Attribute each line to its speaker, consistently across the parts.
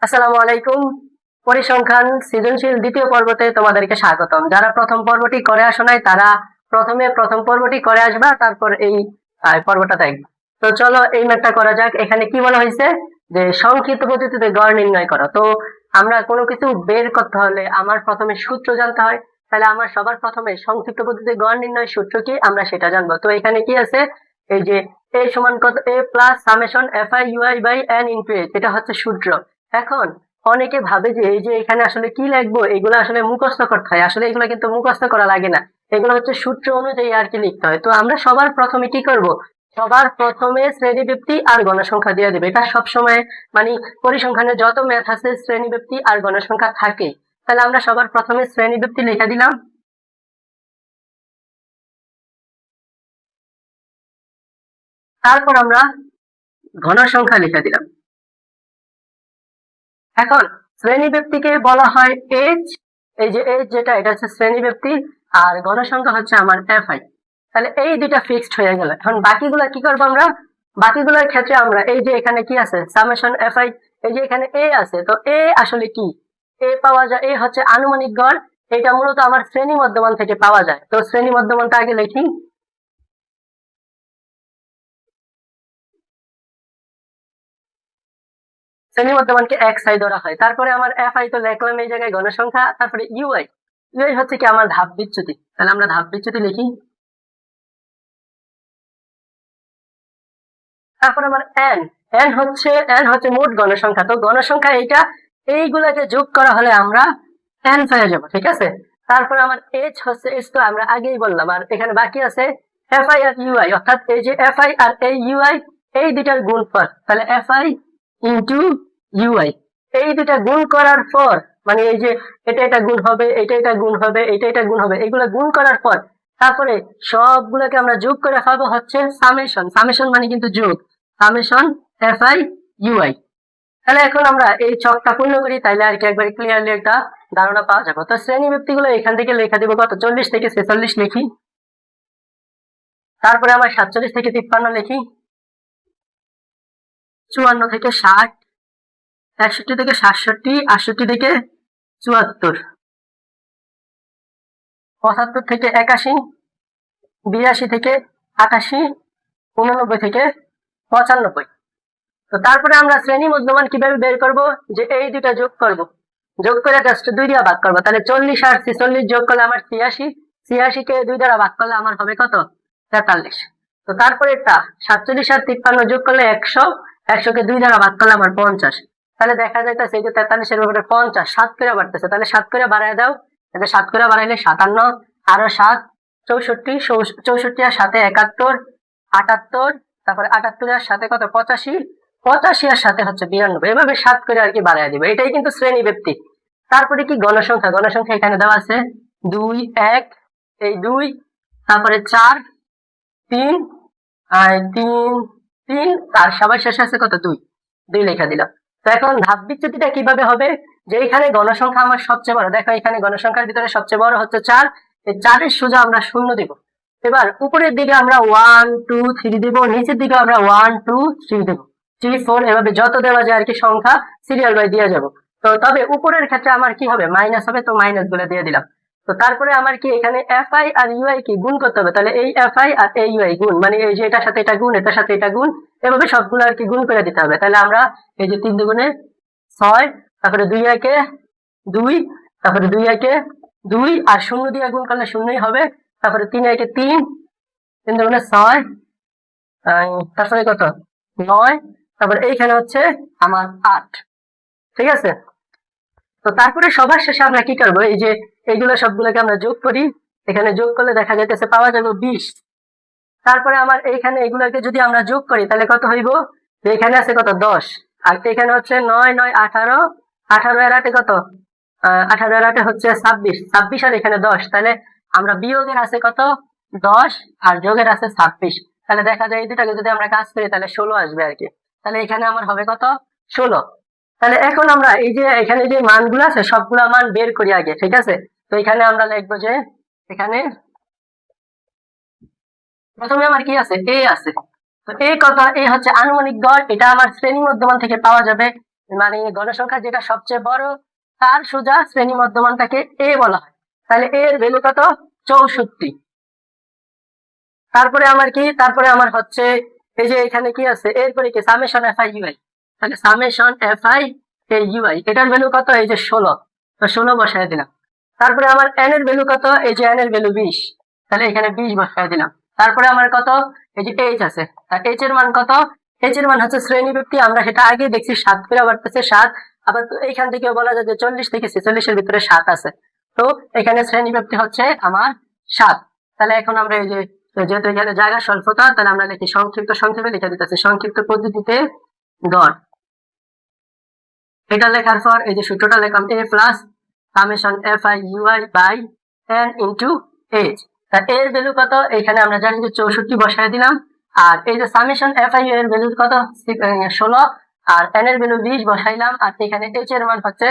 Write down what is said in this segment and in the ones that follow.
Speaker 1: আসসালামু আলাইকুম। পরিসংখ্যান সৃজনশীল দ্বিতীয় পর্বতে তোমাদেরকে স্বাগতম। যারা প্রথম পর্বটি করে আসো নাই তারা প্রথমে প্রথম পর্বটি করে আসবা, তারপর এই পর্বটা দেখবা। তো চলো এই ম্যাথটা করা যাক। এখানে কি বলা হয়েছে যে সংক্ষিপ্ত পদ্ধতিতে গড় নির্ণয় করো। তো আমরা কোনো কিছু বের করতে হলে আমার প্রথমে সূত্র জানতে হয়। তাহলে আমার সবার প্রথমে সংক্ষিপ্ত পদ্ধতিতে গড় নির্ণয় সূত্র কি আমরা সেটা জানবো। তো এখানে কি আছে, এই যে a সমান কত, a plus summation fi ui by n into h, এটা হচ্ছে সূত্র। এখন অনেকে ভাবে যে এই যে এখানে আসলে কি লিখবো, এগুলো আসলে মুখস্থ করতে হয়। আসলে এগুলো কিন্তু মুখস্থ করা লাগে না, এগুলো হচ্ছে সূত্র অনুযায়ী আর কি লিখতে হয়। তো আমরা সবার প্রথমে কি করব, সবার প্রথমে শ্রেণীব্যক্তি আর গণসংখ্যা দিয়ে দেবে। এটা সবসময় মানে পরিসংখ্যানে যত ম্যাথ আছে শ্রেণীব্যক্তি আর গণসংখ্যা থাকে। তাহলে আমরা সবার প্রথমে শ্রেণীব্যক্তি লিখে দিলাম, তারপর আমরা ঘনসংখ্যা লিখে দিলাম। এখন শ্রেণীব্যক্তিকে বলা হয় এজ, এই যে এজ যেটা, এটা হচ্ছে শ্রেণীব্যক্তি, আর গণসংখ্যা হচ্ছে আমার fi। তাহলে এই দুইটা ফিক্সড হয়ে গেল। এখন বাকিগুলা কি করবো আমরা, বাকিগুলোর ক্ষেত্রে আমরা এই যে এখানে কি আছে সামেশন fi, এই যে এখানে a আছে, তো a আসলে কি, a পাওয়া যায়, a হচ্ছে আনুমানিক গড়। এটা মূলত আমার শ্রেণী মধ্যমান থেকে পাওয়া যায়। তো শ্রেণী মধ্যমানটা আগে লিখি, শ্রেণী মধ্যমানকে xi ধরা হয়। তারপরে আমার fi তো লিখলাম এই জায়গায় গণসংখ্যা, তারপরে ui, ui হচ্ছে কি আমার ধাপ বিচ্যুতি। তাহলে আমরা ধাপ বিচ্যুতি লিখি। তারপর আমার n হচ্ছে মোট গণসংখ্যা। তো গণসংখ্যা এইটা, এইগুলাকে যোগ করা হলে আমরা n পেয়ে যাবো, ঠিক আছে। তারপর আমার h তো আমরা আগেই বললাম। আর এখানে বাকি আছে fi আর ui, অর্থাৎ এই যে fi আর এই ui, এই দুটার গুণফল। তাহলে fi ইন্টু ui, এই দুটা গুণ করার পর মানে এই যে এটা গুণ হবে, এটা গুণ হবে, এটা গুণ হবে, এগুলা গুণ করার পর তারপরে সবগুলোকে আমরা যোগ করে পাবো হচ্ছে সামেশন। সামেশন মানে কিন্তু যোগ, সামেশন fi ui। তাহলে এখন আমরা এই ছকটা পূর্ণ করি, তাইলে আর কি একবার ক্লিয়ারলি একটা ধারণা পাওয়া যাবে। তো শ্রেণী ব্যক্তি গুলো এখান থেকে লেখা দিব কত, 40 থেকে 46 লিখি। তারপরে আবার 47 থেকে 53 লিখি, 54 থেকে 60, 61 থেকে 67, 68 থেকে 74, 75 থেকে 81, 82 থেকে 88, 89 থেকে 95। তো তারপরে আমরা শ্রেণী মধ্যমান কিভাবে বের করব, যে এই দুটা যোগ করব, যোগ করে জাস্ট 2 দিয়ে ভাগ করবো। তাহলে 40 আর 46 যোগ করলে আমার 86, 86 কে 2 দ্বারা ভাগ করলে আমার হবে কত, 43। তো তারপরে এটা 47 আর 53 যোগ করলে 100, 100 কে 2 দ্বারা ভাগ করলে আমার 50। তাহলে দেখা যাইতেছে এই যে 43 এর উপরে 50 7 করে বাড়তেছে। তাহলে 7 করে বাড়ায় দাও, তাহলে 7 করে বাড়াইলে 57, আরো 7 64, 64 আর সাথে 71, 78, তারপরে 78 এর সাথে কত 85, 85 এর সাথে হচ্ছে 92, এভাবে 7 করে আর কি বাড়ায় দিবে। এটাই কিন্তু শ্রেণী ব্যক্তি। তারপরে কি গণসংখ্যা, গণসংখ্যা এখানে দেওয়া আছে 2 1, এই 2, তারপরে 4 3, আর 3 3, আর সবার শেষে আছে কত 2, 2 লেখা দিলাম। তো এখন ধাপ বিচ্যুতিটা কিভাবে হবে, যে এখানে গণসংখ্যা আমার সবচেয়ে বড়, দেখো এখানে গণসংখ্যার ভিতরে সবচেয়ে বড় হচ্ছে 4, এই 4 এর সোজা আমরা শূন্য দিব। এবার উপরের দিকে আমরা 1 2 3 দিব, নিচের দিকে আমরা 1 2 3 দেব, 3 4, এভাবে যত দেওয়া যায় আর কি সংখ্যা সিরিয়াল বাই দিয়ে যাব। তো তবে উপরের ক্ষেত্রে আমার কি হবে, মাইনাস হবে, তো মাইনাস গুলো দিয়ে দিলাম। তো তারপরে আমার কি এখানে fi আর ui কি গুণ করতে হবে। তাহলে এই fi আর এই ui গুণ, মানে এই যে এটার সাথে এটা গুণ, এটার সাথে এটা গুণ, এভাবে সবগুলো আর কি গুণ করে দিতে হবে। তাহলে আমরা এই যে 3 দুগুণে 6, তারপরে 2 একে 2, তারপরে 2 একে 2, আর শূন্য দিয়ে গুণ করলে শূন্যই হবে। তারপরে 3 একে 3, 3 দুগুণে 6, তারপরে কত 9, তারপরে এইখানে হচ্ছে আমার 8, ঠিক আছে। তো তারপরে সবার শেষে আমরা কি করবো, এই যে এইগুলো সবগুলোকে আমরা যোগ করি, এখানে যোগ করলে দেখা যাইতেছে পাওয়া যাবে 20। তারপরে আমার এইখানে এগুলোকে যদি আমরা যোগ করি তাহলে কত হইব, এখানে আছে কত 10, আর এখানে হচ্ছে 9 9 18, 18 এর 8 কত, 18 এর 8 হচ্ছে 26, 26 আর এখানে 10, তাহলে আমরা বিয়োগের আছে কত 10 আর যোগের আছে 26। তাহলে দেখা যায় এই দুটাকে যদি আমরা কাজ করি তাহলে 16 আসবে আর কি। তাহলে এখানে আমার হবে কত 16। তাহলে এখন আমরা এই যে এখানে যে মানগুলো আছে সবগুলো মান বের করি আগে, ঠিক আছে। তো এখানে আমরা লিখবো যে এখানে প্রথমে আমার কি আছে, এ আছে। তো এ কত, এ হচ্ছে আনুমানিক গড়, এটা আমার শ্রেণী মধ্যমান থেকে পাওয়া যাবে। মানে গণসংখ্যা যেটা সবচেয়ে বড় তার সোজা শ্রেণী মধ্যমানটাকে এ বলা হয়। তাহলে এ এর ভ্যালু কত? 64। তারপরে আমার হচ্ছে এই যে এখানে কি আছে, এরপরে কি সামেশন এফ আই ইউআই। তাহলে সামেশন এফ আই এই ইউআই এটার ভ্যালু কত? এই যে 16, তো 16 বসায় দিলাম। তারপরে আমার এন এর ভ্যালু কত? এই যে এন এর ভ্যালু 20, তাহলে এখানে 20 বসায় দিলাম। তারপরে আমার কত? এই যে এইচ আছে, আর এইচ এর মান কত? এইচ এর মান হচ্ছে শ্রেণী ব্যক্তি, আমরা সেটা আগে দেখছি 7 করে বাড়তেছে 7। আবার এইখান থেকেও বলা যায় যে 40 থেকে 46 এর ভিতরে 7 আছে, তো এখানে শ্রেণী ব্যক্তি হচ্ছে আমার 7। তাহলে এখন আমরা এই যে যেহেতু এখানে জায়গা স্বল্পতা, তাহলে আমরা লিখি সংক্ষেপে লিখে দিতেছি সংক্ষিপ্ত পদ্ধতিতে গড়। এটা লেখার পর এই যে সূত্রটা লিখলাম a plus summation F I U I by N into H. তা এর ভ্যালু কত? এখানে আমরা জানি যে 64 বসায় দিলাম। আর এই যে সামেশন এফ আই এর ভ্যালু কত? 16, আর এন এর ভ্যালু 20 বসাইলাম। আর এখানে এইচ এর মান হচ্ছে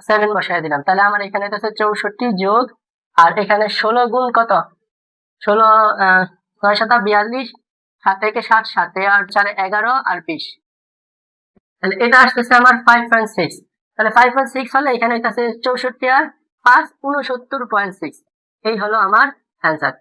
Speaker 1: 7 বসায় দিলাম। তাহলে আমার এখানে হচ্ছে 64 যোগ, আর এখানে 16 গুণ কত? 16 9 7 42, 7 থেকে 7, 7 আর 4 11 আর 20। তাহলে এটা আসতেছে আমার 5.6। তাহলে 5.6 হলে এখানে হইতাছে 64 আর 5 69.6। এই হলো আমার অ্যান্সার।